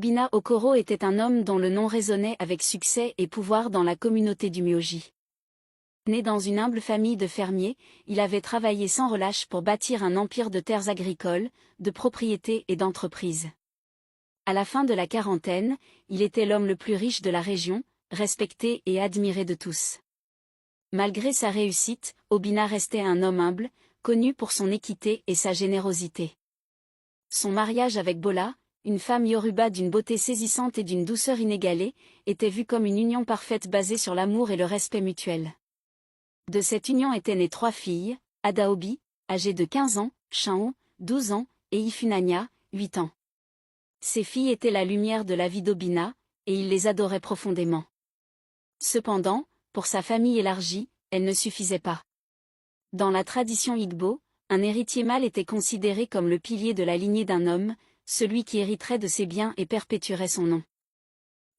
Obina Okoro était un homme dont le nom résonnait avec succès et pouvoir dans la communauté du Myoji. Né dans une humble famille de fermiers, il avait travaillé sans relâche pour bâtir un empire de terres agricoles, de propriétés et d'entreprises. À la fin de la quarantaine, il était l'homme le plus riche de la région, respecté et admiré de tous. Malgré sa réussite, Obina restait un homme humble, connu pour son équité et sa générosité. Son mariage avec Bola, une femme yoruba d'une beauté saisissante et d'une douceur inégalée, était vu comme une union parfaite basée sur l'amour et le respect mutuel. De cette union étaient nées 3 filles, Adaobi, âgée de 15 ans, Shao, 12 ans, et Ifunanya, 8 ans. Ces filles étaient la lumière de la vie d'Obina, et il les adorait profondément. Cependant, pour sa famille élargie, elles ne suffisaient pas. Dans la tradition Igbo, un héritier mâle était considéré comme le pilier de la lignée d'un homme, celui qui hériterait de ses biens et perpétuerait son nom.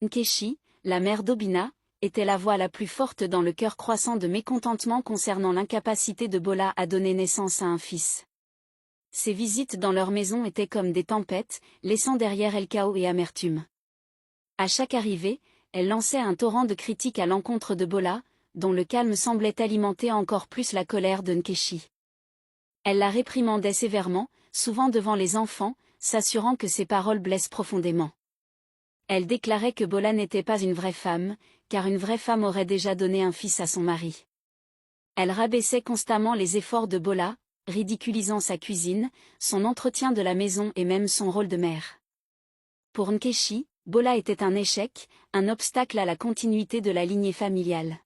Nkechi, la mère d'Obina, était la voix la plus forte dans le cœur croissant de mécontentement concernant l'incapacité de Bola à donner naissance à un fils. Ses visites dans leur maison étaient comme des tempêtes, laissant derrière elles chaos et amertume. À chaque arrivée, elle lançait un torrent de critiques à l'encontre de Bola, dont le calme semblait alimenter encore plus la colère de Nkechi. Elle la réprimandait sévèrement, souvent devant les enfants, s'assurant que ses paroles blessent profondément. Elle déclarait que Bola n'était pas une vraie femme, car une vraie femme aurait déjà donné un fils à son mari. Elle rabaissait constamment les efforts de Bola, ridiculisant sa cuisine, son entretien de la maison et même son rôle de mère. Pour Nkechi, Bola était un échec, un obstacle à la continuité de la lignée familiale.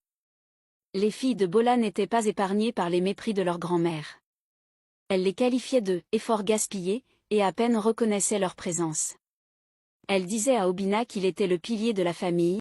Les filles de Bola n'étaient pas épargnées par les mépris de leur grand-mère. Elle les qualifiait de « efforts gaspillés » et à peine reconnaissait leur présence. Elle disait à Obina qu'il était le pilier de la famille,